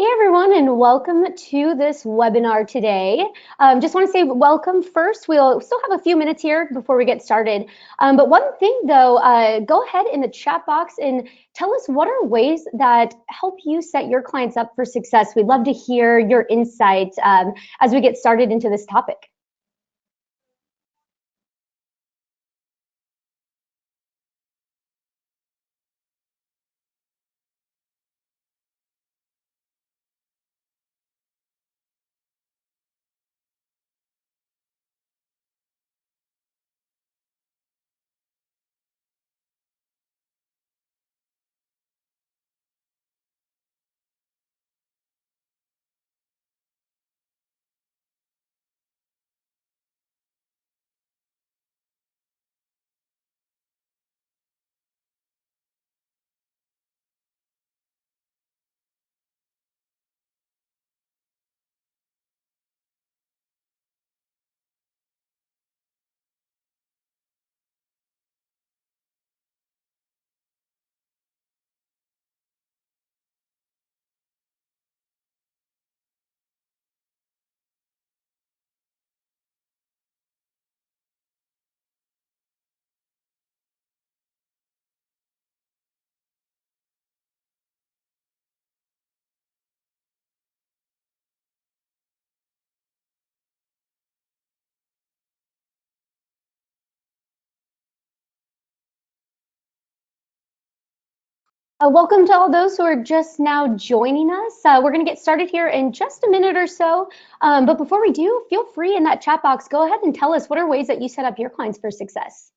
Hey everyone, and welcome to this webinar today. Just want to say welcome first. We'll still have a few minutes here before we get started. But one thing though, go ahead in the chat box and tell us what are ways that help you set your clients up for success. We'd love to hear your insights as we get started into this topic. Welcome to all those who are just now joining us. We're going to get started here in just a minute or so. But before we do, feel free in that chat box, go ahead and tell us what are ways that you set up your clients for success.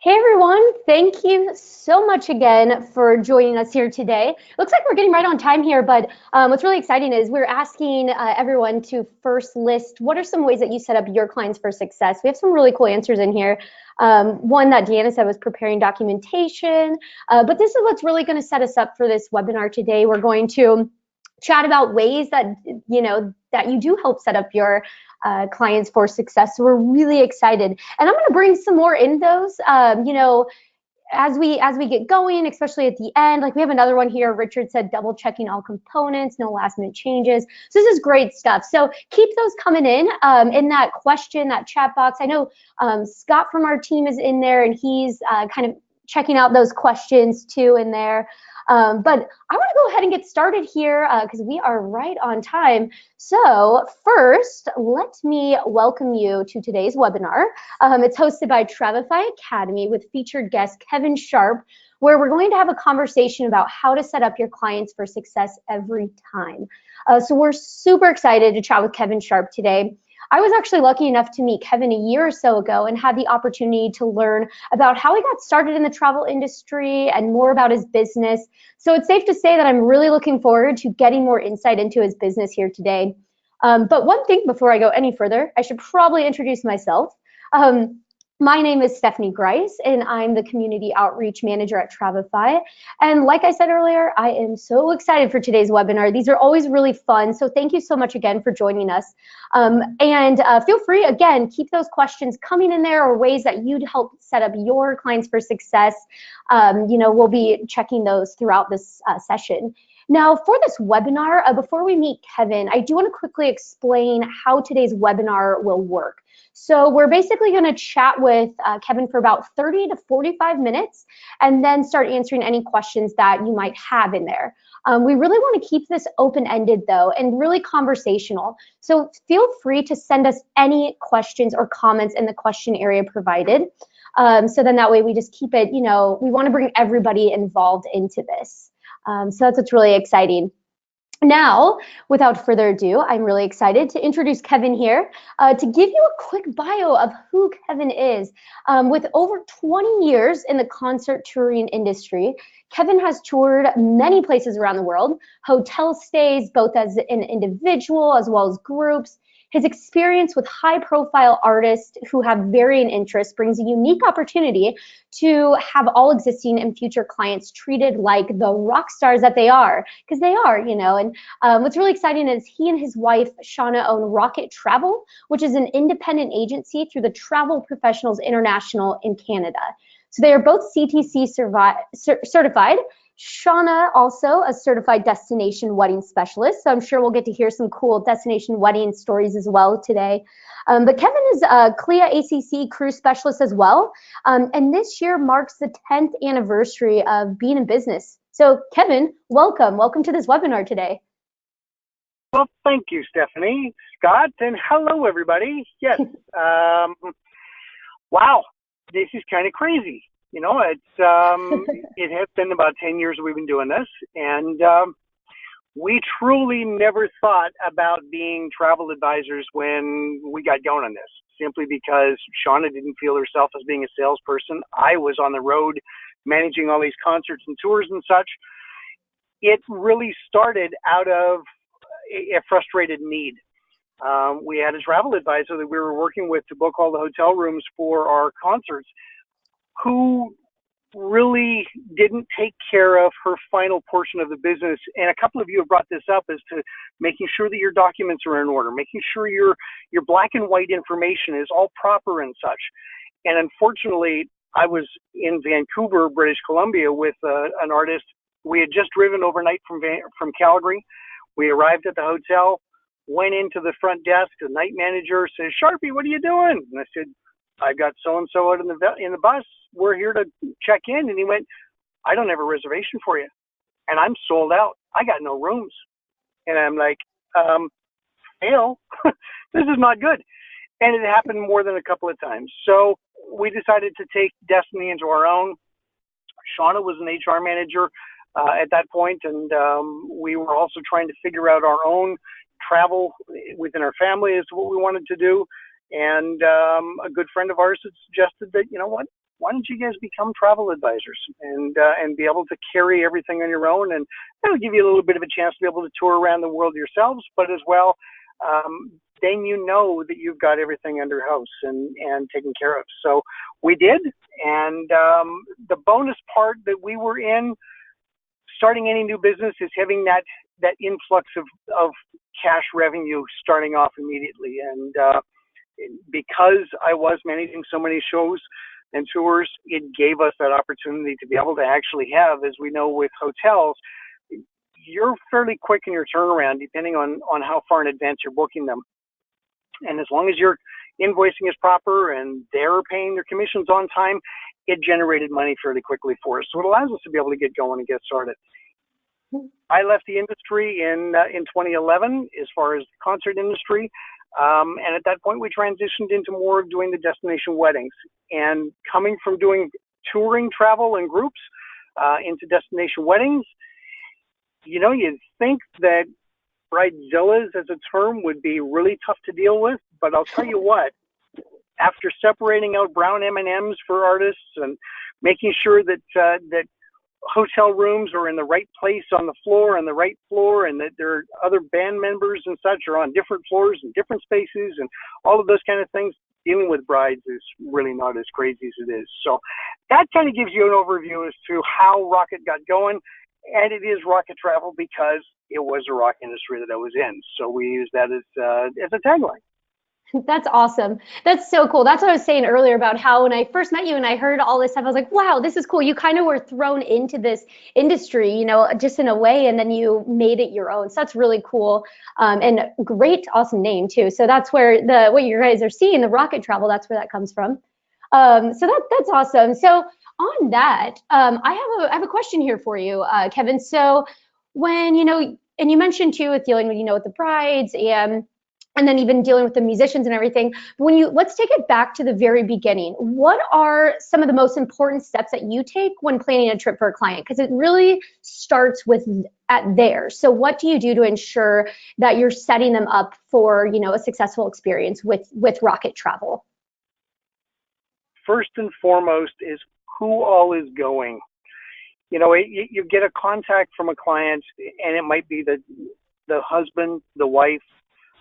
Hey everyone, thank you so much again for joining us here today. Looks like we're getting right on time here, but what's really exciting is we're asking everyone to first list what are some ways that you set up your clients for success. We have some really cool answers in here. One that Deanna said was preparing documentation, but this is what's really going to set us up for this webinar today. We're going to chat about ways that that you do help set up your clients for success. So we're really excited, and I'm going to bring some more in those. As we get going, especially at the end, like we have another one here. Richard said double checking all components, no last minute changes. So this is great stuff. So keep those coming in that question, that chat box. I know Scott from our team is in there, and he's kind of checking out those questions too in there. But I want to go ahead and get started here because we are right on time. So first, let me welcome you to today's webinar. It's hosted by Travefy Academy with featured guest Kevin Sharp, where we're going to have a conversation about how to set up your clients for success every time. So we're super excited to chat with Kevin Sharp today. I was actually lucky enough to meet Kevin a year or so ago and had the opportunity to learn about how he got started in the travel industry and more about his business. So it's safe to say that I'm really looking forward to getting more insight into his business here today. But one thing before I go any further, I should probably introduce myself. My name is Stephanie Grice, and I'm the Community Outreach Manager at Travefy. And like I said earlier, I am so excited for today's webinar. These are always really fun, so thank you so much again for joining us. And feel free, again, keep those questions coming in there or ways that you'd help set up your clients for success. We'll be checking those throughout this session. Now, for this webinar, before we meet Kevin, I do want to quickly explain how today's webinar will work. So we're basically going to chat with Kevin for about 30 to 45 minutes and then start answering any questions that you might have in there. We really want to keep this open-ended though and really conversational. So feel free to send us any questions or comments in the question area provided. So then that way we just keep it, we want to bring everybody involved into this. So that's what's really exciting. Now, without further ado, I'm really excited to introduce Kevin here to give you a quick bio of who Kevin is. With over 20 years in the concert touring industry, Kevin has toured many places around the world, hotel stays, both as an individual as well as groups. His experience with high-profile artists who have varying interests brings a unique opportunity to have all existing and future clients treated like the rock stars that they are, because they are, And what's really exciting is he and his wife, Shauna, own Rocket Travel, which is an independent agency through the Travel Professionals International in Canada. So they are both CTC certified. Shauna also a certified destination wedding specialist, so I'm sure we'll get to hear some cool destination wedding stories as well today. But Kevin is a CLIA ACC cruise specialist as well, and this year marks the 10th anniversary of being in business. So Kevin, welcome to this webinar today. Well, thank you, Stephanie, Scott, and hello everybody. Yes, wow, this is kind of crazy. It has been about 10 years we've been doing this, and we truly never thought about being travel advisors when we got going on this, simply because Shauna didn't feel herself as being a salesperson. I was on the road managing all these concerts and tours and such. It really started out of a frustrated need. We had a travel advisor that we were working with to book all the hotel rooms for our concerts, who really didn't take care of her final portion of the business. And a couple of you have brought this up as to making sure that your documents are in order, making sure your black and white information is all proper and such. And unfortunately, I was in Vancouver, British Columbia with an artist. We had just driven overnight from Calgary. We arrived at the hotel, went into the front desk. The night manager says, "Sharpie, what are you doing?" And I said, "I've got so-and-so out in the bus. We're here to check in." And he went, "I don't have a reservation for you. And I'm sold out. I got no rooms." And I'm like, fail. This is not good. And it happened more than a couple of times. So we decided to take destiny into our own. Shauna was an HR manager at that point, and we were also trying to figure out our own travel within our family as to what we wanted to do. And a good friend of ours had suggested that, why don't you guys become travel advisors and be able to carry everything on your own, and that'll give you a little bit of a chance to be able to tour around the world yourselves, but as well, then that you've got everything under house and taken care of. So we did, and the bonus part that we were in, starting any new business, is having that influx of cash revenue starting off immediately. And because I was managing so many shows and tours, it gave us that opportunity to be able to actually have, as we know with hotels, you're fairly quick in your turnaround depending on how far in advance you're booking them. And as long as your invoicing is proper and they're paying their commissions on time, it generated money fairly quickly for us. So it allows us to be able to get going and get started. I left the industry in 2011 as far as the concert industry. And at that point, we transitioned into more of doing the destination weddings. And coming from doing touring travel and groups into destination weddings, you'd think that bridezillas as a term would be really tough to deal with, But I'll tell you what, after separating out brown M&Ms for artists and making sure that that hotel rooms are in the right place on the floor, and the right floor, and that there are other band members and such are on different floors and different spaces and all of those kind of things, dealing with brides is really not as crazy as it is. So that kind of gives you an overview as to how Rocket got going. And it is Rocket Travel because it was a rock industry that I was in. So we use that as a tagline. That's awesome. That's so cool. That's what I was saying earlier about how when I first met you and I heard all this stuff, I was like, wow, this is cool. You kind of were thrown into this industry, just in a way, and then you made it your own. So that's really cool. And great, awesome name too. So that's where what you guys are seeing, the Rocket Travel, that's where that comes from. So that's awesome. So on that, I have a question here for you, Kevin. So when, and you mentioned too with dealing with, with the brides and then even dealing with the musicians and everything. But let's take it back to the very beginning. What are some of the most important steps that you take when planning a trip for a client? Because it really starts at there. So what do you do to ensure that you're setting them up for, a successful experience with Rocket Travel? First and foremost is who all is going. You get a contact from a client, and it might be the husband, the wife,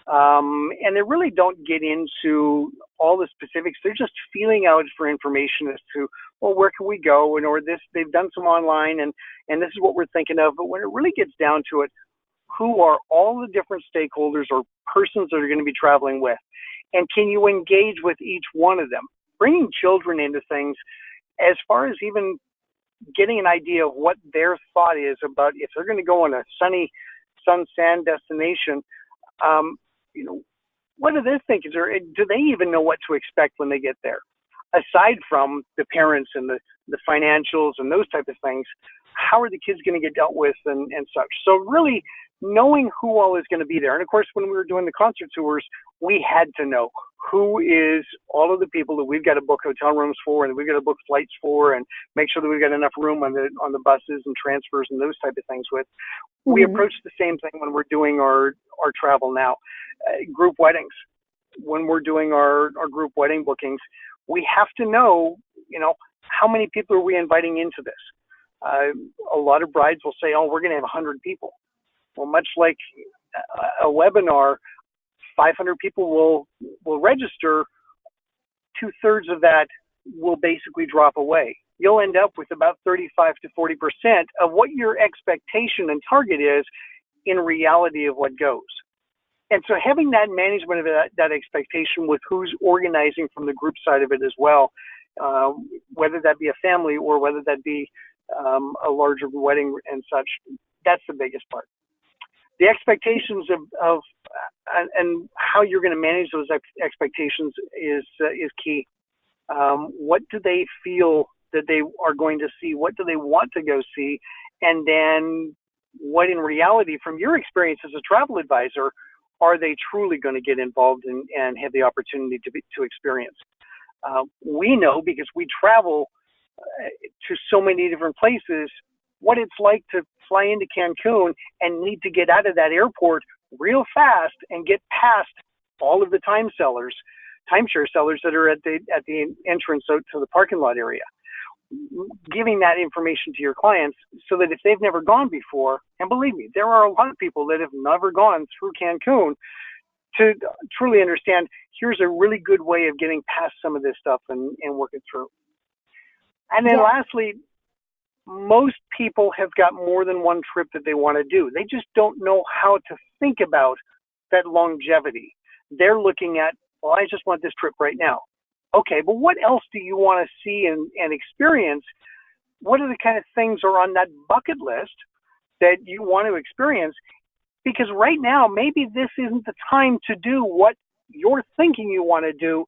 and they really don't get into all the specifics. They're just feeling out for information as to, well, where can we go? And or this, they've done some online, and this is what we're thinking of. But when it really gets down to it, who are all the different stakeholders or persons that are going to be traveling with? And can you engage with each one of them? Bringing children into things, as far as even getting an idea of what their thought is about if they're going to go on a sunny sand destination, what do they think? Do they even know what to expect when they get there? Aside from the parents and the financials and those type of things, how are the kids going to get dealt with and such? So really knowing who all is going to be there. And of course, when we were doing the concert tours, we had to know who is all of the people that we've got to book hotel rooms for, and we've got to book flights for, and make sure that we've got enough room on the buses and transfers and those type of things with. Mm-hmm. We approach the same thing when we're doing our travel now. Group weddings. When we're doing our group wedding bookings, we have to know, how many people are we inviting into this? A lot of brides will say, oh, we're going to have 100 people. Well, much like a webinar, 500 people will register. 2/3 of that will basically drop away. You'll end up with about 35 to 40% of what your expectation and target is in reality of what goes. And so having that management of that expectation with who's organizing from the group side of it as well, whether that be a family or whether that be a larger wedding and such, that's the biggest part. The expectations of and how you're going to manage those expectations is key. What do they feel that they are going to see? What do they want to go see? And then what in reality, from your experience as a travel advisor, are they truly going to get involved and have the opportunity to experience? We know, because we travel to so many different places, what it's like to fly into Cancun and need to get out of that airport real fast and get past all of the timeshare sellers that are at the entrance out to the parking lot area. Giving that information to your clients so that if they've never gone before, and believe me, there are a lot of people that have never gone through Cancun, to truly understand, here's a really good way of getting past some of this stuff and working through. And then lastly, most people have got more than one trip that they want to do. They just don't know how to think about that longevity. They're looking at, well, I just want this trip right now. Okay, but what else do you want to see and experience? What are the kind of things are on that bucket list that you want to experience? Because right now, maybe this isn't the time to do what you're thinking you want to do,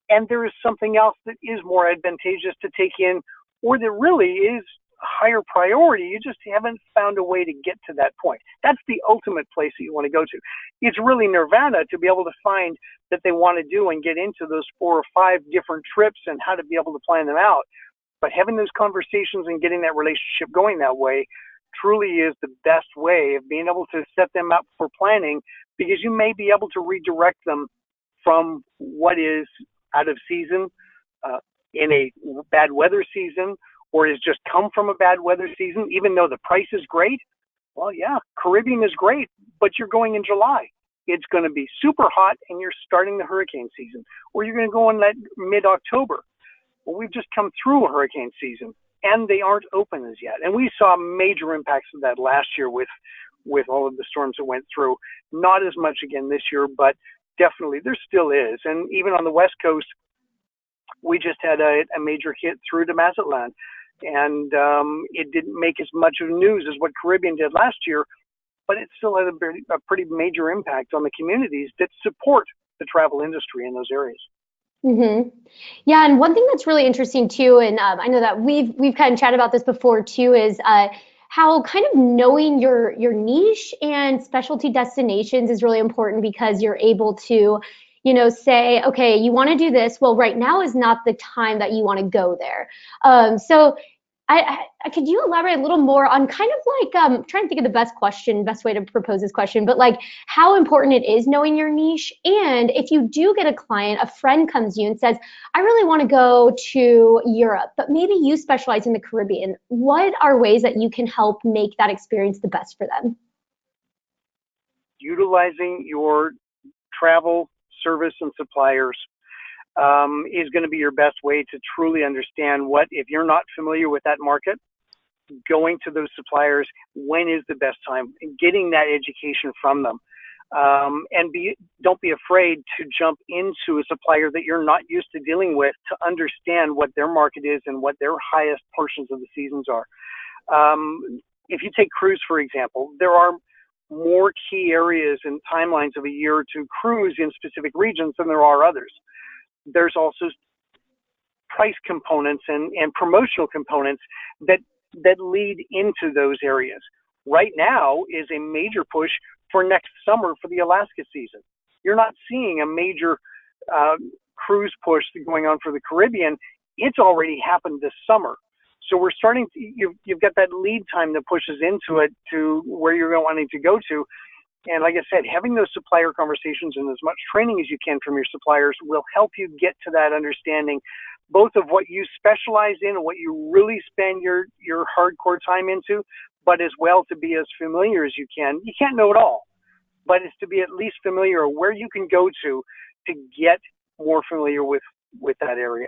and there is something else that is more advantageous to take in, or that really is higher priority. You just haven't found a way to get to that point. That's the ultimate place that you want to go to. It's really nirvana to be able to find that they want to do and get into those 4 or 5 different trips and how to be able to plan them out. But having those conversations and getting that relationship going that way truly is the best way of being able to set them up for planning, because you may be able to redirect them from what is out of season in a bad weather season, or has just come from a bad weather season, even though the price is great. Well, yeah, Caribbean is great, but you're going in July. It's going to be super hot and you're starting the hurricane season, or you're going to go in that mid-October. Well, we've just come through a hurricane season and they aren't open as yet. And we saw major impacts of that last year with all of the storms that went through. Not as much again this year, but definitely there still is. And even on the West Coast, we just had a major hit through to Mazatlan. And it didn't make as much of news as what Caribbean did last year, but it still had a pretty major impact on the communities that support the travel industry in those areas. Mm-hmm. Yeah, and one thing that's really interesting too, and I know that we've kind of chatted about this before too, is how kind of knowing your niche and specialty destinations is really important because you're able to, say, okay, you want to do this. Well, right now is not the time that you want to go there. So could you elaborate a little more on kind of like trying to think of the best way to propose this question, but like how important it is knowing your niche, and if you do get a client, a friend comes to you and says, I really want to go to Europe, but maybe you specialize in the Caribbean. What are ways that you can help make that experience the best for them? Utilizing your travel service and suppliers is going to be your best way to truly understand what, if you're not familiar with that market, going to those suppliers, when is the best time, and getting that education from them. And don't be afraid to jump into a supplier that you're not used to dealing with to understand what their market is and what their highest portions of the seasons are. If you take cruise, for example, there are more key areas and timelines of a year to cruise in specific regions than there are others. There's also price components and promotional components that lead into those areas. Right now is a major push for next summer for the Alaska season. You're not seeing a major cruise push going on for the Caribbean. It's already happened this summer. So we're starting to, you've got that lead time that pushes into it to where you're wanting to go to. And like I said, having those supplier conversations and as much training as you can from your suppliers will help you get to that understanding, both of what you specialize in and what you really spend your hardcore time into, but as well to be as familiar as you can. You can't know it all, but it's to be at least familiar with where you can go to get more familiar with that area.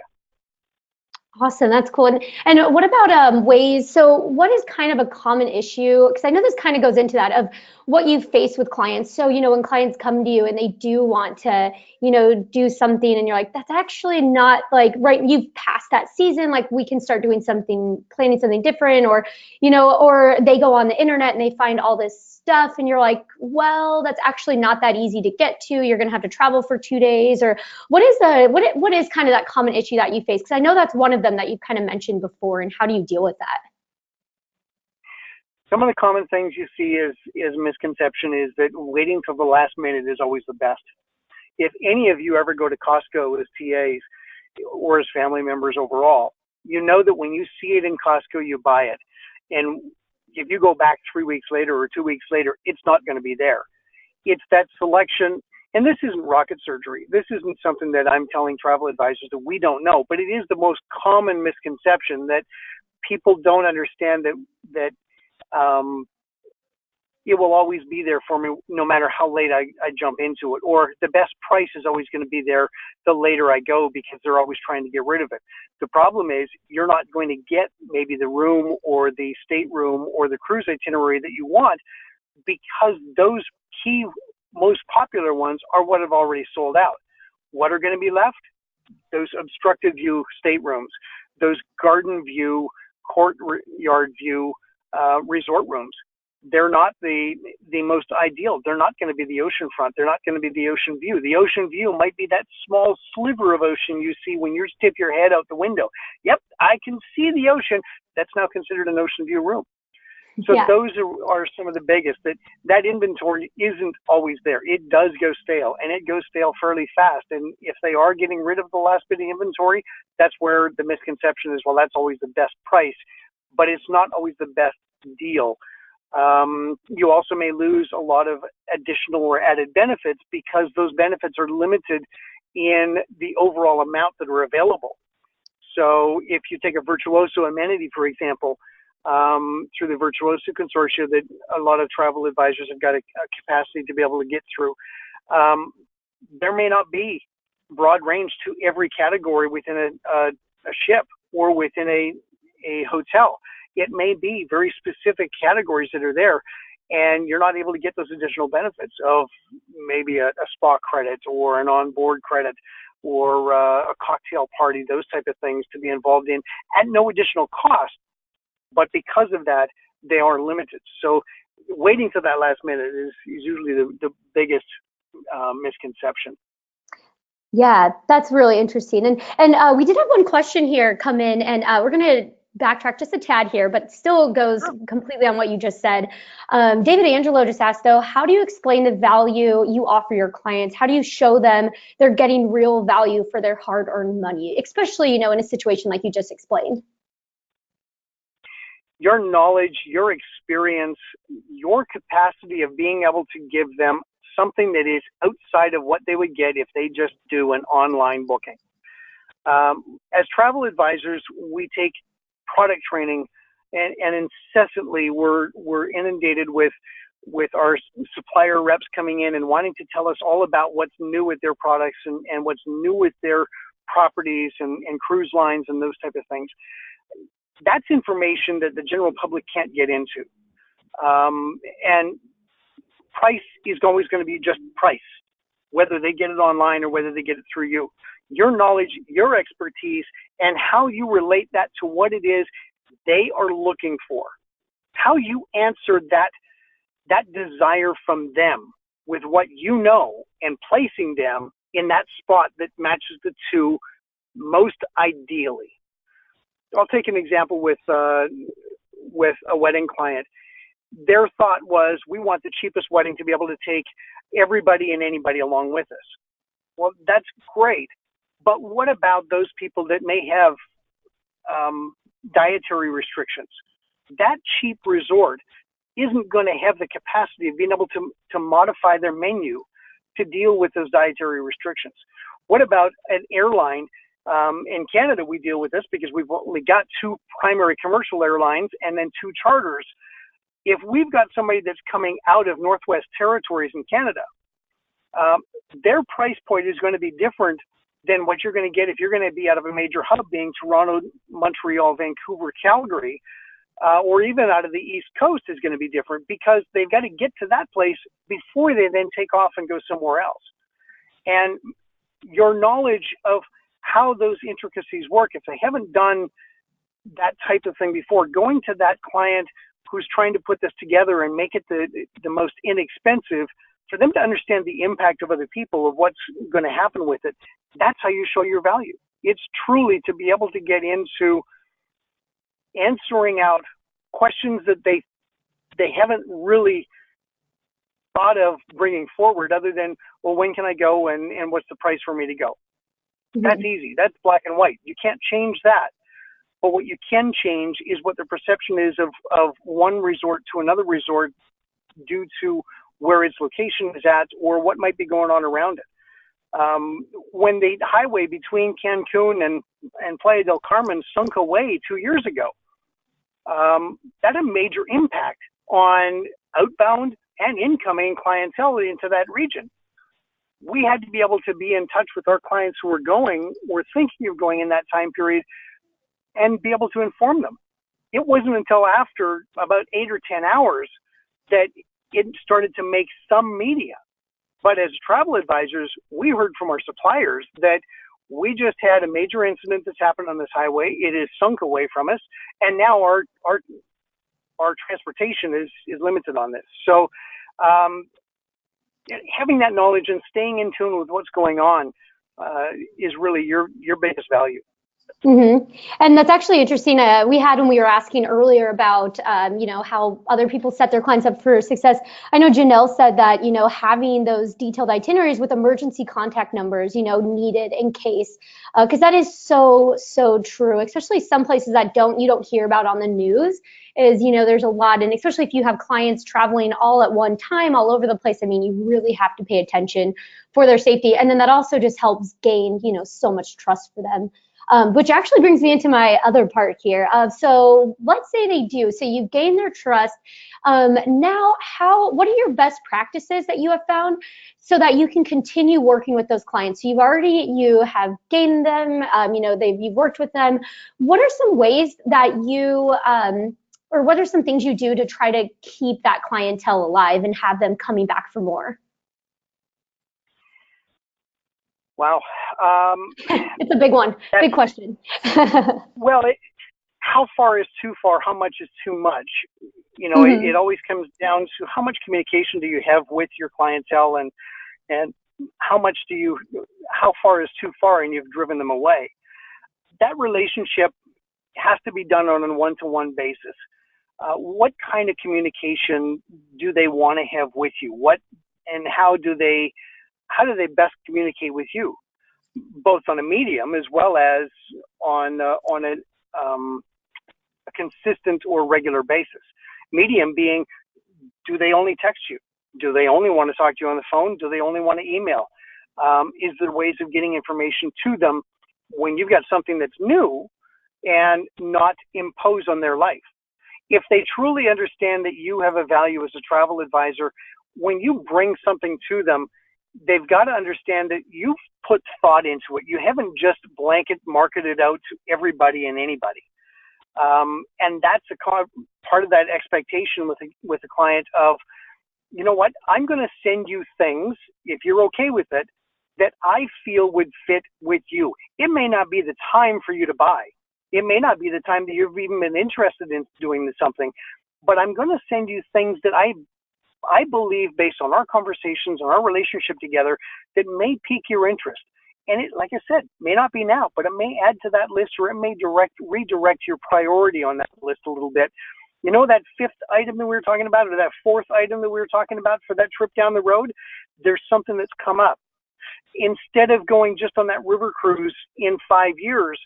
Awesome. That's cool. And what about ways? So what is kind of a common issue? Because I know this kind of goes into that of what you face with clients. So, when clients come to you and they do want to, do something and you're like, that's actually not like, right, you've passed that season. Like we can start doing planning something different, or, or they go on the internet and they find all this stuff and you're like, well, that's actually not that easy to get to. You're going to have to travel for 2 days. Or what is kind of that common issue that you face? Because I know that's one of them that you've kind of mentioned before, and how do you deal with that? Some of the common things you see is misconception is that waiting till the last minute is always the best. If any of you ever go to Costco as TAs or as family members overall, you know that when you see it in Costco, you buy it. And if you go back 3 weeks later or 2 weeks later, it's not going to be there. It's that selection. And this isn't rocket surgery. This isn't something that I'm telling travel advisors that we don't know, but it is the most common misconception that people don't understand that it will always be there for me no matter how late I jump into it, or the best price is always going to be there the later I go because they're always trying to get rid of it. The problem is you're not going to get maybe the room or the stateroom or the cruise itinerary that you want because those key most popular ones are what have already sold out. What are going to be left? Those obstructed view staterooms, those garden view, courtyard view resort rooms. They're not the most ideal. They're not going to be the oceanfront. They're not going to be the ocean view. The ocean view might be that small sliver of ocean you see when you tip your head out the window. Yep, I can see the ocean. That's now considered an ocean view room. So yeah. Those are some of the biggest. That inventory isn't always there. It does go stale, and it goes stale fairly fast. And if they are getting rid of the last bit of inventory, that's where the misconception is, well, that's always the best price, but it's not always the best deal. You also may lose a lot of additional or added benefits because those benefits are limited in the overall amount that are available. So if you take a Virtuoso amenity, for example, through the Virtuoso Consortia that a lot of travel advisors have got a capacity to be able to get through, there may not be broad range to every category within a ship or within a hotel. It may be very specific categories that are there, and you're not able to get those additional benefits of maybe a spa credit or an onboard credit or a cocktail party, those type of things to be involved in at no additional cost. But because of that, they are limited. So waiting till that last minute is usually the biggest misconception. Yeah, that's really interesting. And we did have one question here come in, and we're going to backtrack just a tad here, but still goes completely on what you just said. David Angelo just asked, though, how do you explain the value you offer your clients? How do you show them they're getting real value for their hard-earned money, especially, in a situation like you just explained? Your knowledge, your experience, your capacity of being able to give them something that is outside of what they would get if they just do an online booking. As travel advisors, we take product training, and incessantly we're inundated with our supplier reps coming in and wanting to tell us all about what's new with their products and what's new with their properties and cruise lines and those type of things. That's information that the general public can't get into. And price is always going to be just price, whether they get it online or whether they get it through you. Your knowledge, your expertise, and how you relate that to what it is they are looking for, how you answer that desire from them with what you know and placing them in that spot that matches the two most ideally. I'll take an example with a wedding client. Their thought was, we want the cheapest wedding to be able to take everybody and anybody along with us. Well, that's great. But what about those people that may have dietary restrictions? That cheap resort isn't going to have the capacity of being able to modify their menu to deal with those dietary restrictions. What about an airline? In Canada, we deal with this because we've only got two primary commercial airlines and then two charters. If we've got somebody that's coming out of Northwest Territories in Canada, their price point is going to be different than what you're going to get if you're going to be out of a major hub being Toronto, Montreal, Vancouver, Calgary, or even out of the East Coast is going to be different because they've got to get to that place before they then take off and go somewhere else. And your knowledge of how those intricacies work, if they haven't done that type of thing before, going to that client who's trying to put this together and make it the most inexpensive, for them to understand the impact of other people, of what's going to happen with it, that's how you show your value. It's truly to be able to get into answering out questions that they haven't really thought of bringing forward other than, well, when can I go and what's the price for me to go? Mm-hmm. That's easy. That's black and white. You can't change that. But what you can change is what the perception is of one resort to another resort due to where its location is at or what might be going on around it. When the highway between Cancun and Playa del Carmen sunk away 2 years ago, that had a major impact on outbound and incoming clientele into that region. We had to be able to be in touch with our clients who were thinking of going in that time period and be able to inform them. It wasn't until after about 8 or 10 hours that it started to make some media. But as travel advisors, we heard from our suppliers that we just had a major incident that's happened on this highway. It is sunk away from us, and now our transportation is limited on this. So having that knowledge and staying in tune with what's going on is really your biggest value. And that's actually interesting. We had when we were asking earlier about, how other people set their clients up for success. I know Janelle said that, having those detailed itineraries with emergency contact numbers, needed in case, because that is so, so true, especially some places that you don't hear about on the news is, there's a lot. And especially if you have clients traveling all at one time, all over the place, I mean, you really have to pay attention for their safety. And then that also just helps gain, so much trust for them. Which actually brings me into my other part here. So let's say they do. So you've gained their trust. Now, what are your best practices that you have found so that you can continue working with those clients? So you have gained them, you've worked with them. What are some ways that or what are some things you do to try to keep that clientele alive and have them coming back for more? Wow. It's a big one, big question. Well, how far is too far? How much is too much? It always comes down to how much communication do you have with your clientele, and how far is too far, and you've driven them away. That relationship has to be done on a one-to-one basis. What kind of communication do they want to have with you? How do they best communicate with you, both on a medium as well as on a consistent or regular basis? Medium being, do they only text you? Do they only want to talk to you on the phone? Do they only want to email? Is there ways of getting information to them when you've got something that's new and not impose on their life? If they truly understand that you have a value as a travel advisor, when you bring something to them, they've got to understand that you've put thought into it. You haven't just blanket marketed out to everybody and anybody. And that's part of that expectation with a client of, you know what, I'm going to send you things, if you're okay with it, that I feel would fit with you. It may not be the time for you to buy. It may not be the time that you've even been interested in doing something, but I'm going to send you things that I believe, based on our conversations and our relationship together, that may pique your interest. And it, like I said, may not be now, but it may add to that list, or it may redirect your priority on that list a little bit. You know, that fifth item that we were talking about, or that fourth item that we were talking about for that trip down the road, there's something that's come up. Instead of going just on that river cruise in 5 years,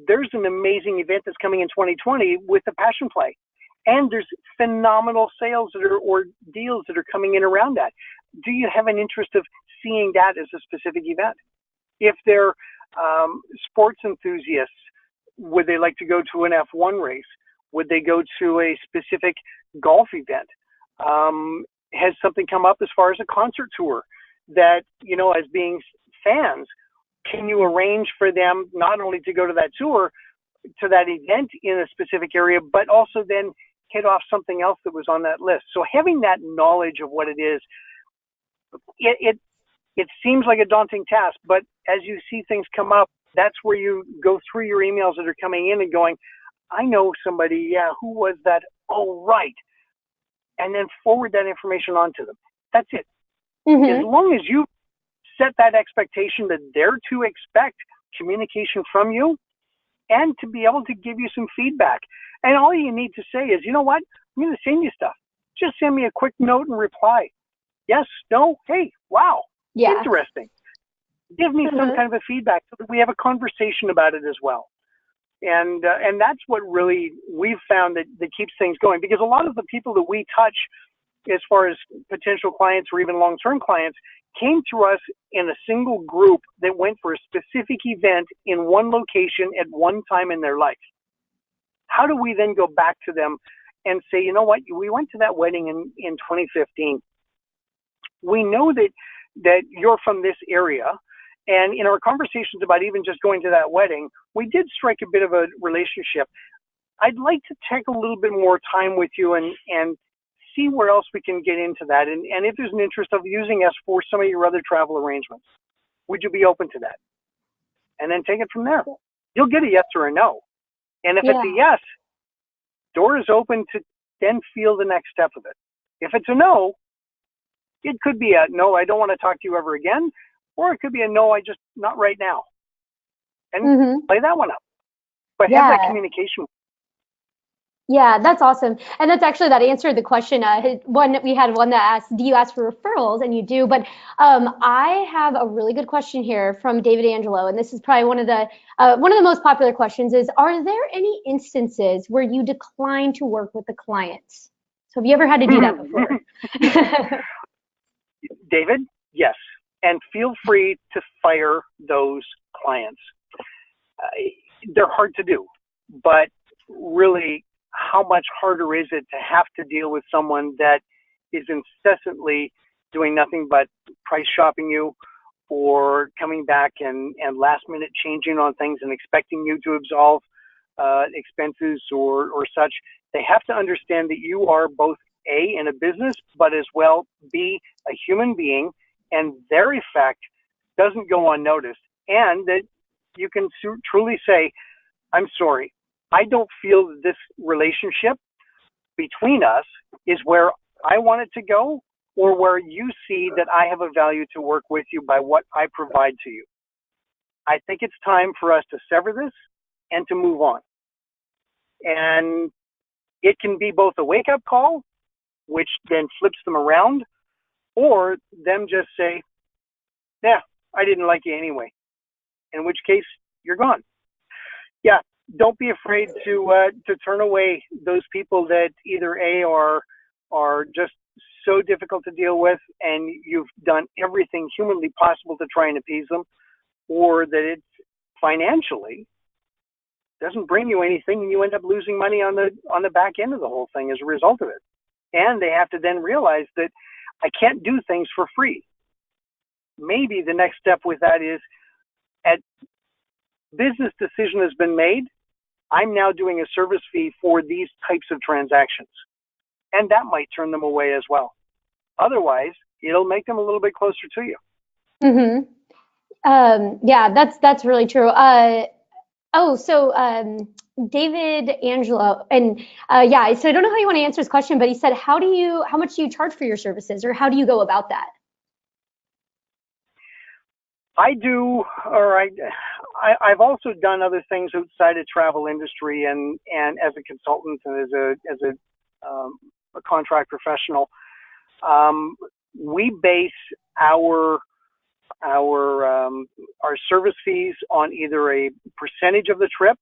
there's an amazing event that's coming in 2020 with the Passion Play. And there's phenomenal sales or deals that are coming in around that. Do you have an interest of seeing that as a specific event? If they're sports enthusiasts, would they like to go to an F1 race? Would they go to a specific golf event? Has something come up as far as a concert tour that, you know, as being fans, can you arrange for them not only to go to that tour, to that event in a specific area, but also then hit off something else that was on that list? So having that knowledge of what it is, it seems like a daunting task, but as you see things come up, that's where you go through your emails that are coming in and going, I know somebody, yeah, who was that? Oh, right. And then forward that information on to them. That's it. As long as you set that expectation that they're to expect communication from you and to be able to give you some feedback. And all you need to say is, you know what? I'm going to send you stuff. Just send me a quick note and reply. Yes, no, hey, wow, interesting. Give me some kind of a feedback so that we have a conversation about it as well. And that's what really we've found that keeps things going, because a lot of the people that we touch as far as potential clients or even long-term clients came to us in a single group that went for a specific event in one location at one time in their life. How do we then go back to them and say, you know what, we went to that wedding in 2015. We know that you're from this area. And in our conversations about even just going to that wedding, we did strike a bit of a relationship. I'd like to take a little bit more time with you and see where else we can get into that. And if there's an interest of using us for some of your other travel arrangements, would you be open to that? And then take it from there. You'll get a yes or a no. And if it's a yes, door is open to then feel the next step of it. If it's a no, it could be a no, I don't want to talk to you ever again. Or it could be a no, not right now. and Mm-hmm. play that one up. But have that Yeah. communication. Yeah, that's awesome. And that's actually that answered the question. We had one that asked, "Do you ask for referrals?" And you do. But I have a really good question here from David Angelo, and this is probably one of the most popular questions: is Are there any instances where you decline to work with the clients? So have you ever had to do that before? David, yes. And feel free to fire those clients. They're hard to do, but really, how much harder is it to have to deal with someone that is incessantly doing nothing but price shopping you, or coming back and last minute changing on things and expecting you to absolve expenses or such? They have to understand that you are both A, in a business, but as well B, a human being, and their effect doesn't go unnoticed, and that you can truly say, I'm sorry, I don't feel that this relationship between us is where I want it to go, or where you see that I have a value to work with you by what I provide to you. I think it's time for us to sever this and to move on. And it can be both a wake-up call, which then flips them around, or them just say, yeah, I didn't like you anyway, in which case you're gone. Yeah, don't be afraid to turn away those people that either A, are just so difficult to deal with, and you've done everything humanly possible to try and appease them, or that it's financially doesn't bring you anything, and you end up losing money on the back end of the whole thing as a result of it. And they have to then realize that I can't do things for free. Maybe the next step with that is, at business decision has been made, I'm now doing a service fee for these types of transactions. And that might turn them away as well. Otherwise, it'll make them a little bit closer to you. Mm-hmm. Yeah, that's really true. David Angelo, and yeah, so I don't know how you want to answer his question, but he said, how much do you charge for your services, or how do you go about that? I do, or I've also done other things outside of travel industry, and as a consultant and a contract professional. We base our service fees on either a percentage of the trip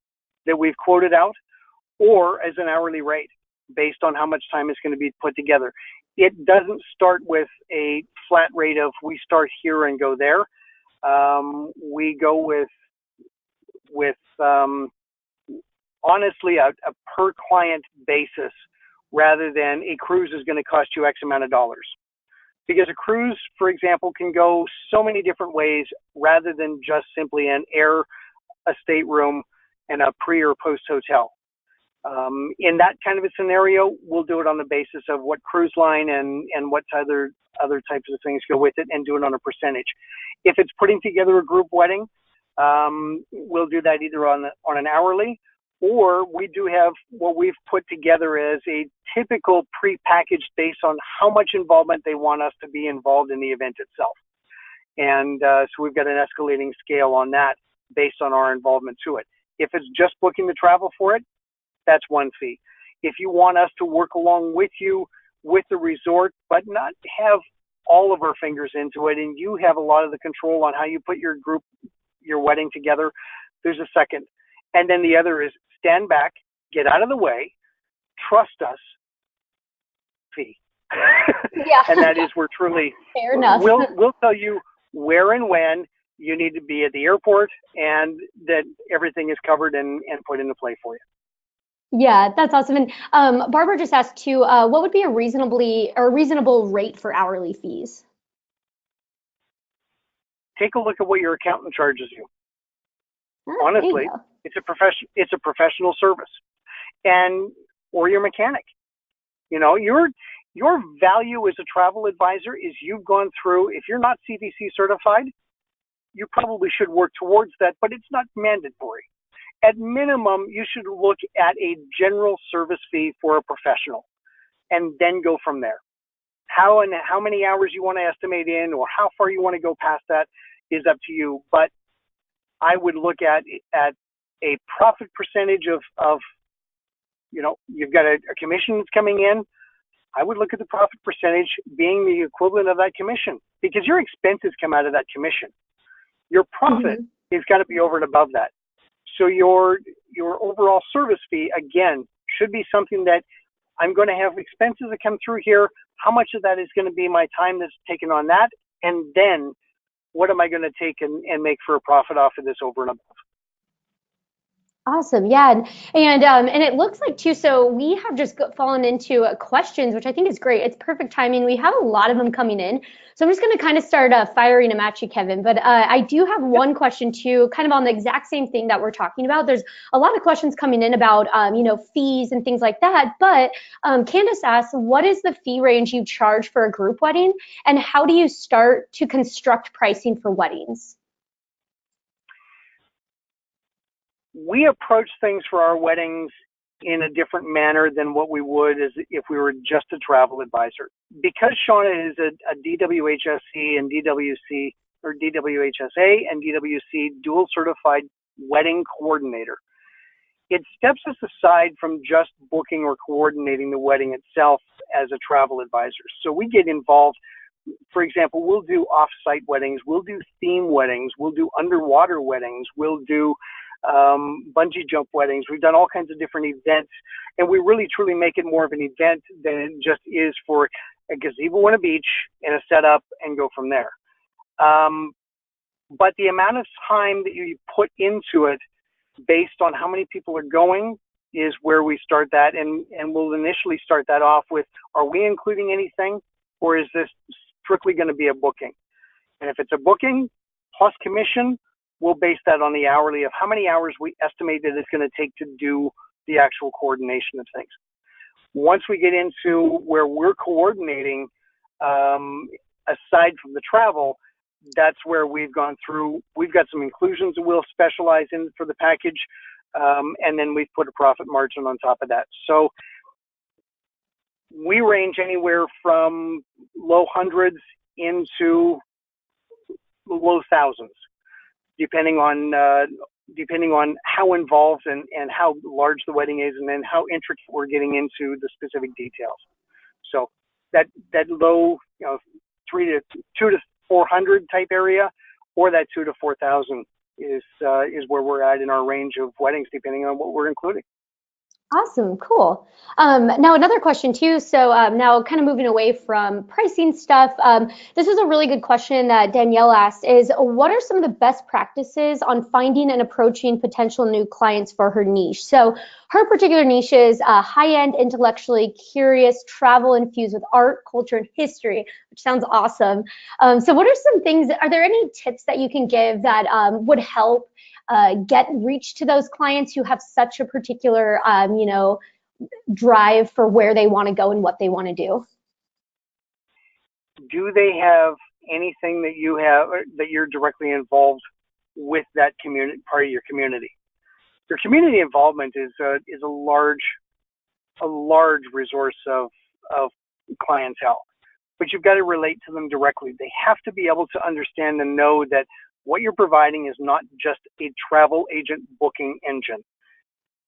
that we've quoted out, or as an hourly rate based on how much time is going to be put together. It doesn't start with a flat rate of we start here and go there. We go with honestly a per client basis, rather than a cruise is going to cost you X amount of dollars. Because a cruise, for example, can go so many different ways, rather than just simply an air, a stateroom, and a pre or post hotel. In that kind of a scenario, we'll do it on the basis of what cruise line and what other types of things go with it, and do it on a percentage. If it's putting together a group wedding, we'll do that either on an hourly, or we do have what we've put together as a typical pre-package based on how much involvement they want us to be involved in the event itself. And so we've got an escalating scale on that based on our involvement to it. If it's just booking the travel for it, that's one fee. If you want us to work along with you with the resort, but not have all of our fingers into it, and you have a lot of the control on how you put your wedding together, there's a second. And then the other is stand back, get out of the way, trust us, fee. Yeah. And that is, we're truly, Fair enough. we'll tell you where and when you need to be at the airport, and that everything is covered and put into play for you. Yeah, that's awesome. And Barbara just asked too, what would be a reasonable rate for hourly fees? Take a look at what your accountant charges you. There you Honestly, go. it's a professional service, or your mechanic. You know, your value as a travel advisor is you've gone through. If you're not CDC certified, you probably should work towards that, but it's not mandatory. At minimum, you should look at a general service fee for a professional, and then go from there. How many hours you want to estimate in, or how far you want to go past that, is up to you. But I would look at a profit percentage of you've got a commission that's coming in. I would look at the profit percentage being the equivalent of that commission, because your expenses come out of that commission. Your profit is got to be over and above that. So your overall service fee, again, should be something that I'm going to have expenses that come through here. How much of that is going to be my time that's taken on that? And then what am I going to take and make for a profit off of this over and above? Awesome. Yeah. And it looks like too, so we have just fallen into questions, which I think is great. It's perfect timing. We have a lot of them coming in. So I'm just going to kind of start firing them at you, Kevin. But I do have one question too, kind of on the exact same thing that we're talking about. There's a lot of questions coming in about, fees and things like that. But Candace asks, what is the fee range you charge for a group wedding? And how do you start to construct pricing for weddings? We approach things for our weddings in a different manner than what we would as if we were just a travel advisor. Because Shauna is a DWHSC and DWC, or DWHSA and DWC dual certified wedding coordinator, it steps us aside from just booking or coordinating the wedding itself as a travel advisor. So we get involved. For example, we'll do off-site weddings, we'll do theme weddings, we'll do underwater weddings, we'll do bungee jump weddings. We've done all kinds of different events, and we really truly make it more of an event than it just is for a gazebo on a beach and a setup and go from there. But the amount of time that you put into it based on how many people are going is where we start that, and we'll initially start that off with, are we including anything, or is this strictly going to be a booking? And if it's a booking plus commission, we'll base that on the hourly of how many hours we estimate that it's going to take to do the actual coordination of things. Once we get into where we're coordinating, aside from the travel, that's where we've gone through. We've got some inclusions that we'll specialize in for the package, and then we've put a profit margin on top of that. So we range anywhere from low hundreds into low thousands, depending on how involved and how large the wedding is, and then how intricate we're getting into the specific details. So that low, 2 to 400 type area, or that 2 to 4,000 is where we're at in our range of weddings, depending on what we're including. Awesome, cool. Now another question too. So now kind of moving away from pricing stuff, this is a really good question that Danielle asked, is what are some of the best practices on finding and approaching potential new clients for her niche? So her particular niche is high-end, intellectually curious, travel infused with art, culture, and history, which sounds awesome. So what are some things, are there any tips that you can give that would help get reach to those clients who have such a particular, drive for where they want to go and what they want to do? Do they have anything that you have that you're directly involved with that community, part of your community? Your community involvement is a large resource of clientele, but you've got to relate to them directly. They have to be able to understand and know that what you're providing is not just a travel agent booking engine.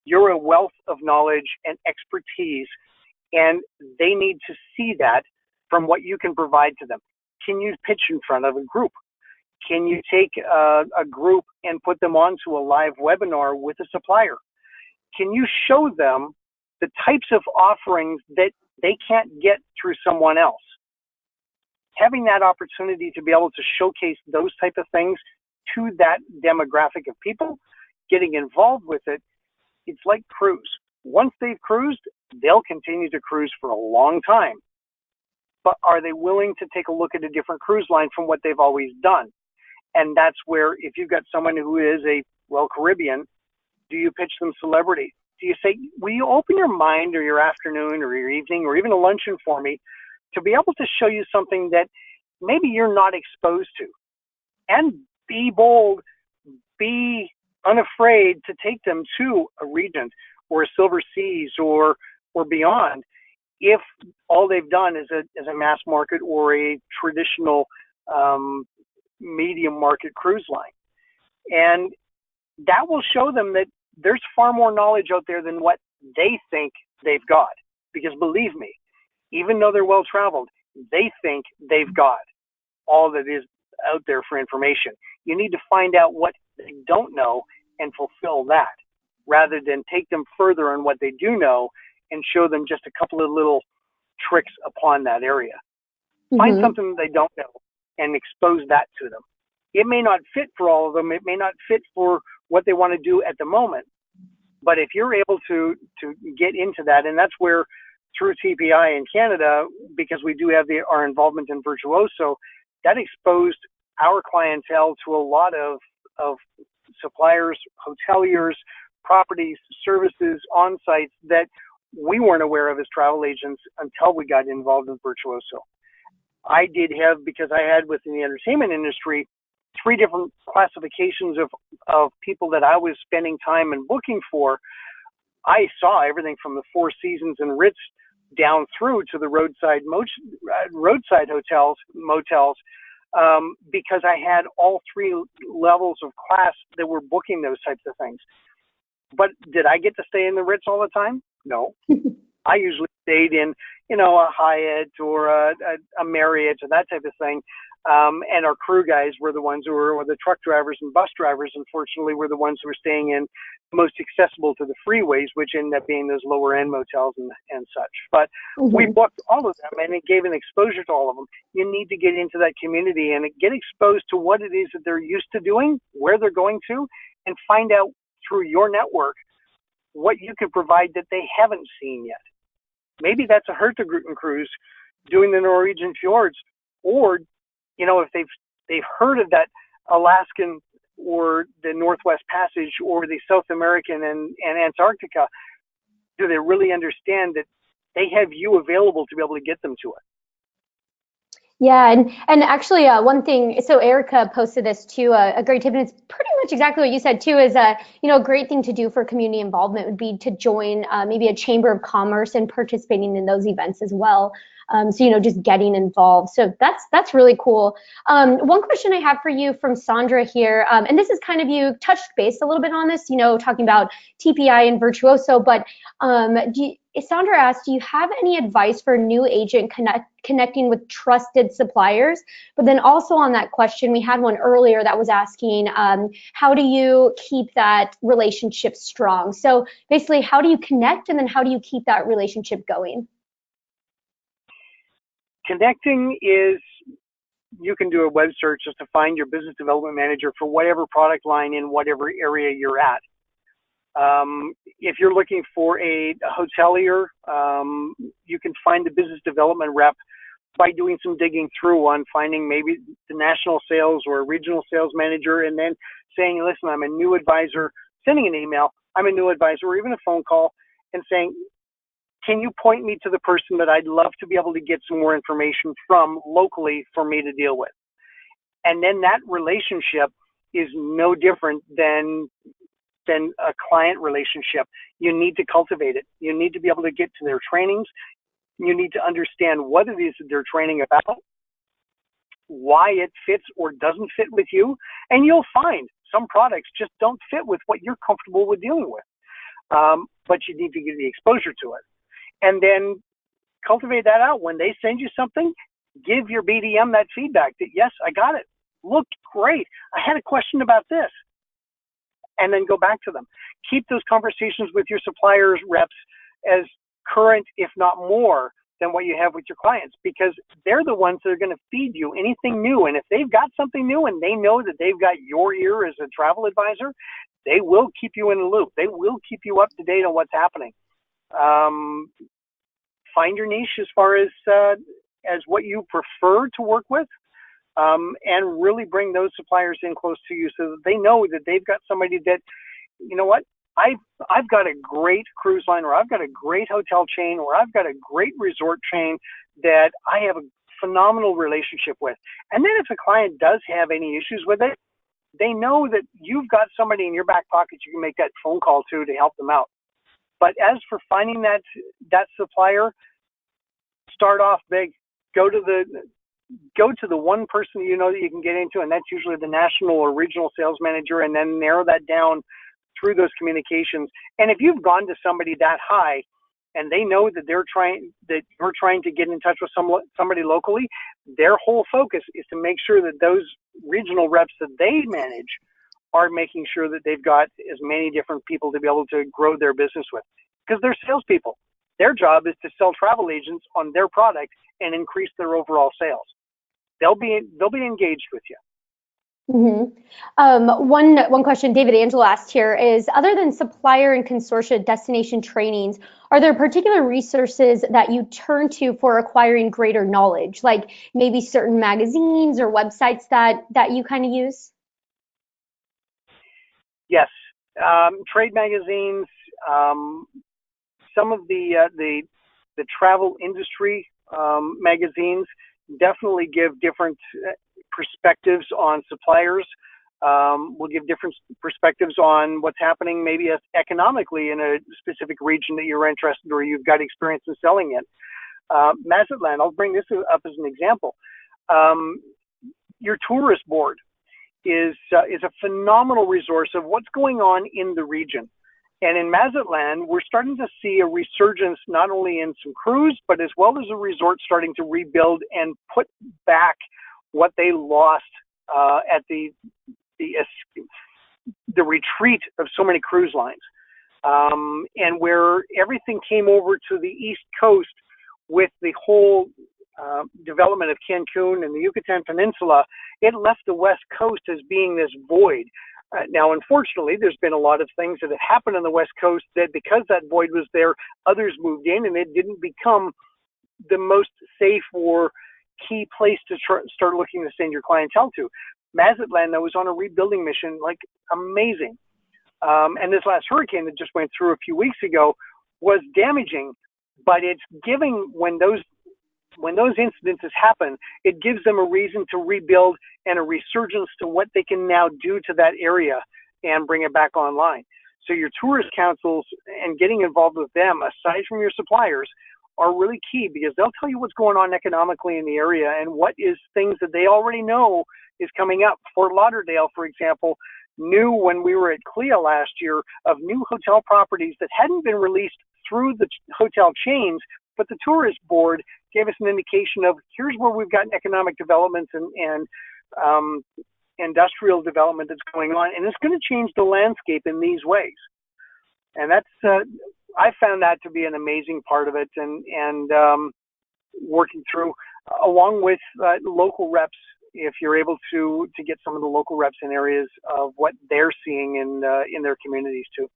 You're a wealth of knowledge and expertise, and they need to see that from what you can provide to them. Can you pitch in front of a group? Can you take a group and put them onto a live webinar with a supplier? Can you show them the types of offerings that they can't get through someone else? Having that opportunity to be able to showcase those type of things to that demographic of people, getting involved with it, it's like cruise. Once they've cruised, they'll continue to cruise for a long time. But are they willing to take a look at a different cruise line from what they've always done? And that's where, if you've got someone who is Caribbean, do you pitch them celebrity? Do you say, will you open your mind or your afternoon or your evening or even a luncheon for me to be able to show you something that maybe you're not exposed to? And be bold, be unafraid to take them to a Regent or a Silver Seas or beyond, if all they've done is a mass market or a traditional medium market cruise line. And that will show them that there's far more knowledge out there than what they think they've got. Because believe me, even though they're well traveled, they think they've got all that is out there for information. You need to find out what they don't know and fulfill that, rather than take them further on what they do know and show them just a couple of little tricks upon that area. Find something that they don't know and expose that to them. It may not fit for all of them. It may not fit for what they want to do at the moment. But if you're able to get into that, and that's where through TPI in Canada, because we do have our involvement in Virtuoso, that exposed our clientele to a lot of suppliers, hoteliers, properties, services, on-sites that we weren't aware of as travel agents until we got involved in Virtuoso. I did have, because I had within the entertainment industry, 3 different classifications of people that I was spending time and booking for. I saw everything from the Four Seasons and Ritz down through to the roadside hotels, motels, because I had all 3 levels of class that were booking those types of things. But did I get to stay in the Ritz all the time? No. I usually stayed in, a Hyatt or a Marriott or that type of thing. And our crew guys were the ones or the truck drivers and bus drivers, unfortunately, were the ones who were staying in the most accessible to the freeways, which ended up being those lower end motels and such. But we booked all of them, and it gave an exposure to all of them. You need to get into that community and get exposed to what it is that they're used to doing, where they're going to, and find out through your network what you can provide that they haven't seen yet. Maybe that's a Hurtigruten cruise doing the Norwegian fjords, or if they've heard of that Alaskan or the Northwest Passage or the South American and Antarctica, do they really understand that they have you available to be able to get them to it? Yeah, and actually one thing, so Erica posted this too, a great tip, and it's pretty much exactly what you said too, is a great thing to do for community involvement would be to join maybe a chamber of commerce and participating in those events as well. So just getting involved. So that's really cool. One question I have for you from Sandra here, and this is kind of, you touched base a little bit on this, talking about TPI and Virtuoso, but Sandra asked, do you have any advice for a new agent connecting with trusted suppliers? But then also on that question, we had one earlier that was asking, how do you keep that relationship strong? So basically, how do you connect, and then how do you keep that relationship going? Connecting is, you can do a web search just to find your business development manager for whatever product line in whatever area you're at. If you're looking for a hotelier, you can find the business development rep by doing some digging through on finding maybe the national sales or regional sales manager, and then saying, listen, I'm a new advisor, sending an email, I'm a new advisor, or even a phone call, and saying, can you point me to the person that I'd love to be able to get some more information from locally for me to deal with? And then that relationship is no different than a client relationship. You need to cultivate it. You need to be able to get to their trainings. You need to understand what it is that they're training about, why it fits or doesn't fit with you. And you'll find some products just don't fit with what you're comfortable with dealing with. But you need to get the exposure to it. And then cultivate that out. When they send you something, give your BDM that feedback that, yes, I got it. Looked great. I had a question about this. And then go back to them. Keep those conversations with your suppliers reps as current, if not more, than what you have with your clients, because they're the ones that are going to feed you anything new. And if they've got something new and they know that they've got your ear as a travel advisor, they will keep you in the loop. They will keep you up to date on what's happening. Find your niche as far as what you prefer to work with, and really bring those suppliers in close to you so that they know that they've got somebody that, you know what, I've got a great cruise line, or I've got a great hotel chain, or I've got a great resort chain that I have a phenomenal relationship with. And then if a client does have any issues with it, they know that you've got somebody in your back pocket you can make that phone call to help them out. But as for finding that supplier, start off big. Go to go to the one person you know that you can get into, and that's usually the national or regional sales manager, and then narrow that down through those communications. And if you've gone to somebody that high and they know that you're trying to get in touch with somebody locally, their whole focus is to make sure that those regional reps that they manage are making sure that they've got as many different people to be able to grow their business with, because they're salespeople. Their job is to sell travel agents on their product and increase their overall sales. They'll be engaged with you. One question David Angelo asked here is, other than supplier and consortia destination trainings, are there particular resources that you turn to for acquiring greater knowledge, like maybe certain magazines or websites that you kind of use? Yes, trade magazines, some of the travel industry magazines definitely give different perspectives on suppliers. Will give different perspectives on what's happening maybe economically in a specific region that you're interested or you've got experience in selling in. Mazatlan, I'll bring this up as an example. Your tourist board is a phenomenal resource of what's going on in the region. And in Mazatlan, we're starting to see a resurgence not only in some crews, but as well as a resort starting to rebuild and put back what they lost at the retreat of so many cruise lines. And where everything came over to the East Coast with the whole development of Cancun and the Yucatan Peninsula, it left the West Coast as being this void. Now, unfortunately, there's been a lot of things that have happened on the West Coast that because that void was there, others moved in, and it didn't become the most safe or key place to start looking to send your clientele to. Mazatlan, though, was on a rebuilding mission, like amazing. And this last hurricane that just went through a few weeks ago was damaging, but it's giving, when those incidences happen, it gives them a reason to rebuild and a resurgence to what they can now do to that area and bring it back online. So your tourist councils and getting involved with them, aside from your suppliers, are really key, because they'll tell you what's going on economically in the area and what is things that they already know is coming up. Fort Lauderdale, for example, knew when we were at CLIA last year of new hotel properties that hadn't been released through the hotel chains, but the tourist board gave us an indication of here's where we've got economic developments and industrial development that's going on, and it's going to change the landscape in these ways. And that's I found that to be an amazing part of it, and working through along with local reps, if you're able to get some of the local reps in areas of what they're seeing in their communities too.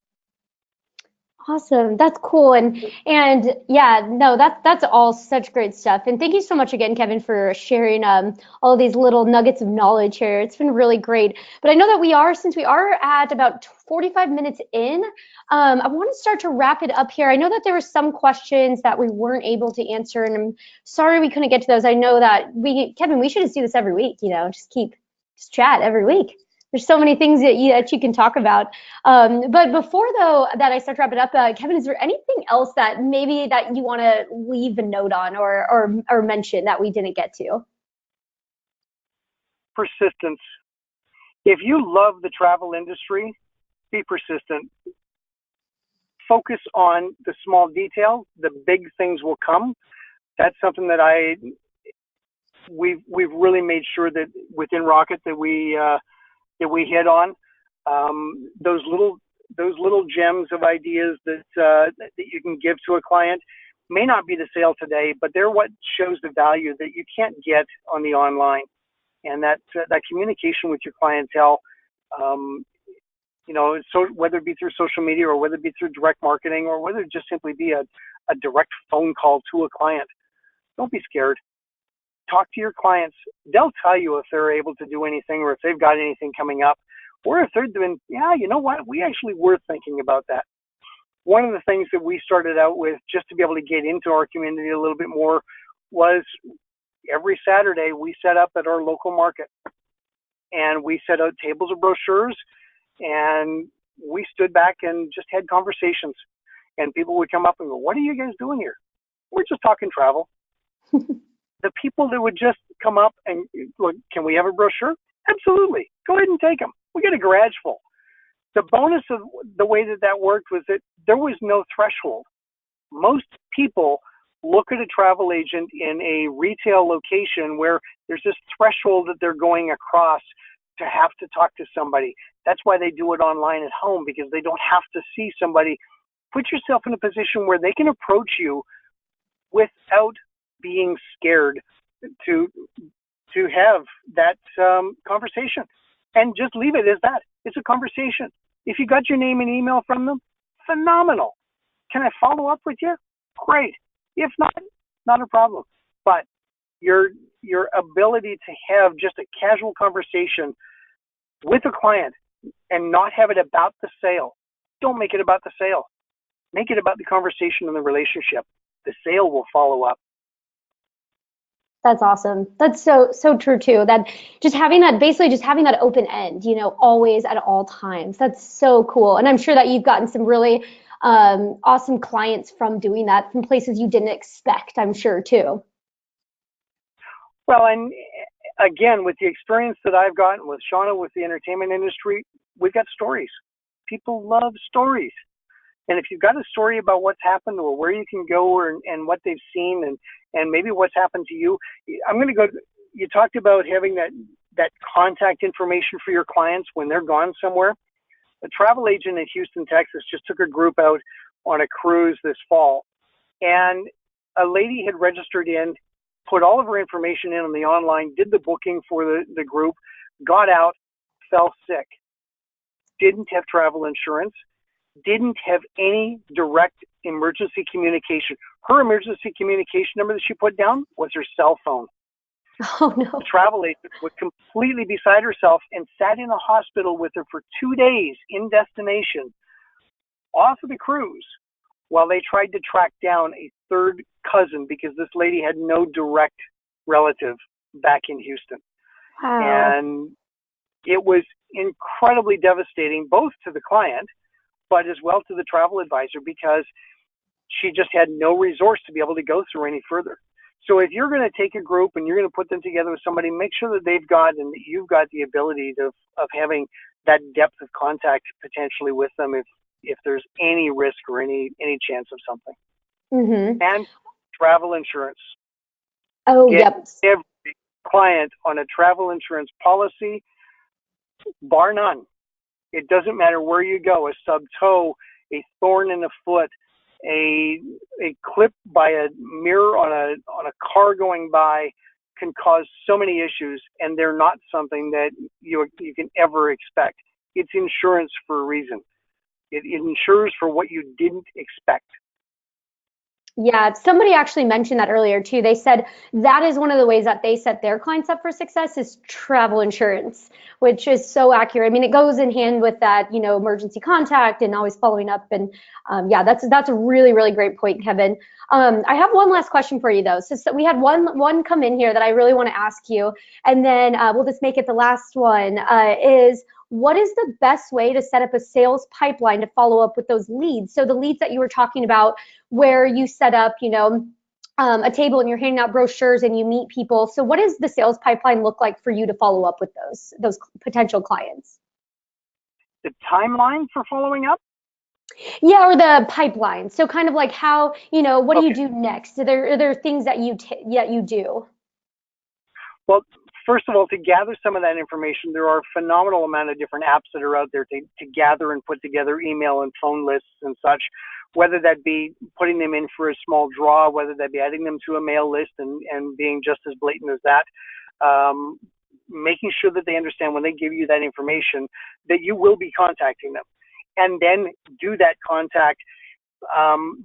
Awesome. That's cool. And yeah, no, that's all such great stuff. And thank you so much again, Kevin, for sharing all of these little nuggets of knowledge here. It's been really great. But I know that since we are at about 45 minutes in, I want to start to wrap it up here. I know that there were some questions that we weren't able to answer, and I'm sorry we couldn't get to those. I know that Kevin, we should just do this every week, just chat every week. There's so many things that you can talk about. But before, though, that I start to wrap it up, Kevin, is there anything else that you want to leave a note on or mention that we didn't get to? Persistence. If you love the travel industry, be persistent. Focus on the small details. The big things will come. That's something that we've really made sure that within Rocket that we hit on, those little gems of ideas that you can give to a client may not be the sale today, but they're what shows the value that you can't get on the online. And that communication with your clientele, so whether it be through social media or whether it be through direct marketing or whether it just simply be a direct phone call to a client, don't be scared. Talk to your clients. They'll tell you if they're able to do anything or if they've got anything coming up, or if they're doing, you know what, we actually were thinking about that. One of the things that we started out with just to be able to get into our community a little bit more was every Saturday we set up at our local market and we set out tables of brochures and we stood back and just had conversations, and people would come up and go, "What are you guys doing here?" "We're just talking travel." the people that would just come up and look, can we have a brochure? Absolutely. Go ahead and take them. We get a garage full. The bonus of the way that that worked was that there was no threshold. Most people look at a travel agent in a retail location where there's this threshold that they're going across to have to talk to somebody. That's why they do it online at home, because they don't have to see somebody. Put yourself in a position where they can approach you without being scared to have that conversation, and just leave it as that. It's a conversation. If you got your name and email from them, phenomenal. Can I follow up with you? Great. If not, not a problem. But your ability to have just a casual conversation with a client and not have it about the sale. Don't make it about the sale. Make it about the conversation and the relationship. The sale will follow up. That's awesome. That's so true too. That just having that, basically just having that open end, always at all times. That's so cool. And I'm sure that you've gotten some really awesome clients from doing that, from places you didn't expect, I'm sure too. Well, and again, with the experience that I've gotten with Shauna, with the entertainment industry, we've got stories. People love stories. And if you've got a story about what's happened or where you can go and what they've seen and maybe what's happened to you, I'm going to go, you talked about having that contact information for your clients when they're gone somewhere. A travel agent in Houston, Texas just took a group out on a cruise this fall, and a lady had registered in, put all of her information in on the online, did the booking for the group, got out, fell sick, didn't have travel insurance, didn't have any direct emergency communication. Her emergency communication number that she put down was her cell phone. Oh, no. The travel agent was completely beside herself and sat in a hospital with her for 2 days in destination off of the cruise while they tried to track down a third cousin, because this lady had no direct relative back in Houston. Wow. And it was incredibly devastating, both to the client, but as well to the travel advisor, because she just had no resource to be able to go through any further. So if you're going to take a group and you're going to put them together with somebody, make sure that they've got and that you've got the ability of having that depth of contact potentially with them if there's any risk or any chance of something. Mm-hmm. And travel insurance. Oh, Get yep. every client on a travel insurance policy, bar none. It doesn't matter where you go, a stub toe, a thorn in the foot, a clip by a mirror on a car going by can cause so many issues, and they're not something that you can ever expect. It's insurance for a reason. It insures for what you didn't expect. Yeah, somebody actually mentioned that earlier too. They said that is one of the ways that they set their clients up for success is travel insurance, which is so accurate. I mean, it goes in hand with that, emergency contact and always following up. And yeah, that's a really, really great point, Kevin. I have one last question for you though. So we had one come in here that I really want to ask you, and then we'll just make it the last one. Is what is the best way to set up a sales pipeline to follow up with those leads? So the leads that you were talking about, where you set up, a table and you're handing out brochures and you meet people. So what does the sales pipeline look like for you to follow up with those potential clients? The timeline for following up? Yeah, or the pipeline. So kind of like how, what do Okay. you do next? Are there things that you do? Well, first of all, to gather some of that information, there are a phenomenal amount of different apps that are out there to gather and put together email and phone lists and such, whether that be putting them in for a small draw, whether that be adding them to a mail list and being just as blatant as that, making sure that they understand when they give you that information that you will be contacting them. And then do that contact.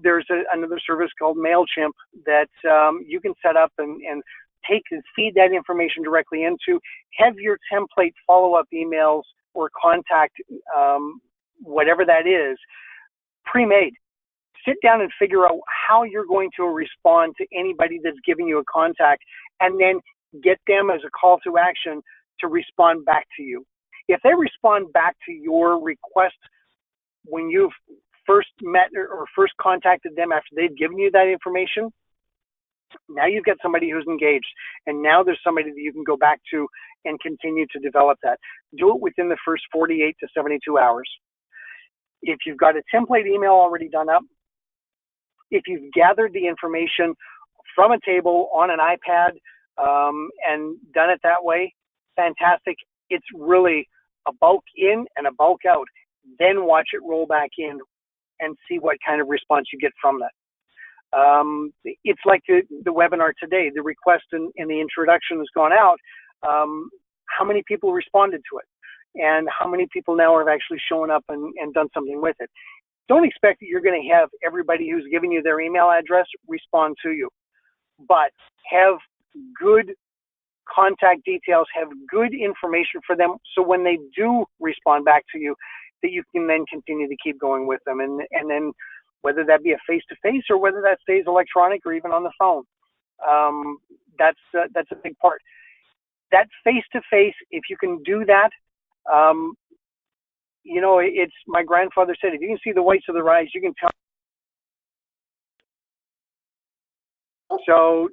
There's another service called MailChimp that you can set up and take and feed that information directly into. Have your template follow-up emails or contact, whatever that is, pre-made. Sit down and figure out how you're going to respond to anybody that's giving you a contact, and then get them as a call to action to respond back to you. If they respond back to your request when you've first met or first contacted them after they've given you that information, Now you've got somebody who's engaged, and now there's somebody that you can go back to and continue to develop that. Do it within the first 48 to 72 hours. If you've got a template email already done up, if you've gathered the information from a table on an iPad and done it that way, fantastic. It's really a bulk in and a bulk out. Then watch it roll back in and see what kind of response you get from that. It's like the webinar today. The request in the introduction has gone out. How many people responded to it? And how many people now have actually shown up and done something with it? Don't expect that you're going to have everybody who's giving you their email address respond to you, but have good contact details, have good information for them, so when they do respond back to you, that you can then continue to keep going with them. And then whether that be a face-to-face or whether that stays electronic or even on the phone, that's a big part. That face-to-face, if you can do that, you know, it's, my grandfather said, if you can see the whites of their eyes, you can tell. So.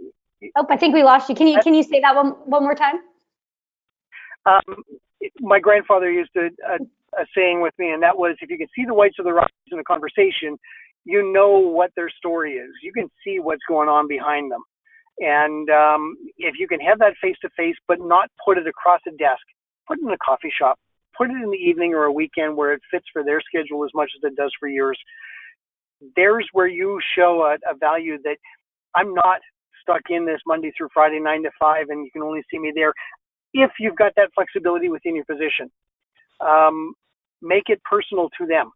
Oh, I think we lost you. Can you say that one more time? My grandfather used a saying with me, and that was, if you can see the whites of their eyes in a conversation, you know what their story is. You can see what's going on behind them. And if you can have that face-to-face, but not put it across a desk, put it in a coffee shop, put it in the evening or a weekend where it fits for their schedule as much as it does for yours. There's where you show a value that I'm not stuck in this Monday through Friday, 9 to 5, and you can only see me there. If you've got that flexibility within your position, make it personal to them.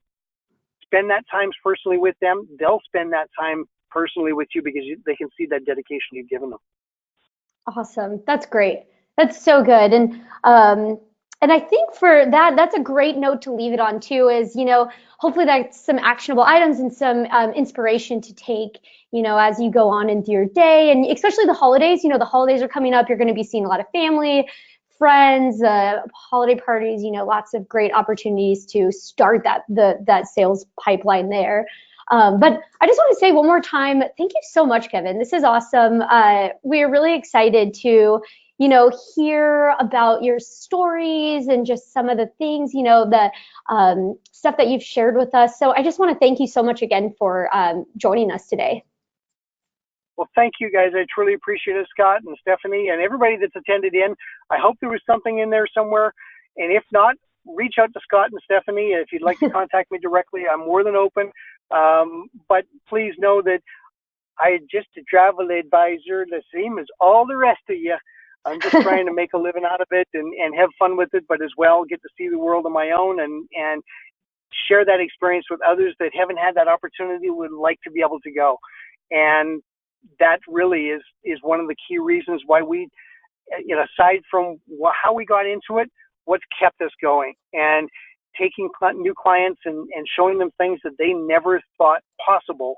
Spend that time personally with them. They'll spend that time personally with you because they can see that dedication you've given them. Awesome. That's great. That's so good. And I think for that, that's a great note to leave it on too, is, you know, hopefully that's some actionable items and some inspiration to take, you know, as you go on into your day, and especially the holidays. You know, the holidays are coming up. You're going to be seeing a lot of family, friends, holiday parties, you know, lots of great opportunities to start that sales pipeline there. But I just want to say one more time, thank you so much, Kevin. This is awesome. We're really excited to, you know, hear about your stories and just some of the things, you know, the stuff that you've shared with us. So I just want to thank you so much again for joining us today. Well, thank you, guys. I truly appreciate it, Scott and Stephanie, and everybody that's attended in. I hope there was something in there somewhere. And if not, reach out to Scott and Stephanie. If you'd like to contact me directly, I'm more than open. But please know that I'm just a travel advisor, the same as all the rest of you. I'm just trying to make a living out of it and have fun with it, but as well get to see the world on my own and share that experience with others that haven't had that opportunity, would like to be able to go. And that really is one of the key reasons why we, you know, aside from how we got into it, what's kept us going, and taking new clients and showing them things that they never thought possible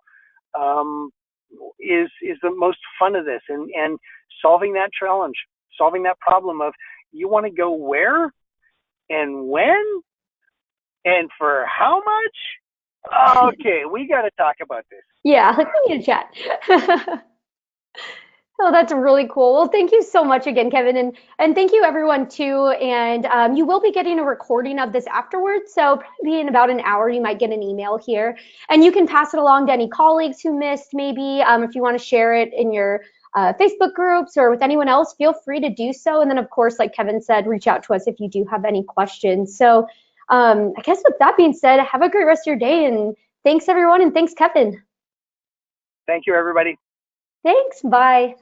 is the most fun of this, and solving that challenge, solving that problem of, you want to go where and when and for how much? Okay, we got to talk about this. Yeah, we need to chat. Oh, that's really cool. Well, thank you so much again, Kevin, and thank you everyone too. And you will be getting a recording of this afterwards. So probably in about an hour, you might get an email here, and you can pass it along to any colleagues who missed, maybe if you want to share it in your Facebook groups or with anyone else, feel free to do so. And then of course, like Kevin said, reach out to us if you do have any questions. So I guess with that being said, have a great rest of your day, and thanks everyone, and thanks Kevin. Thank you, everybody. Thanks, bye.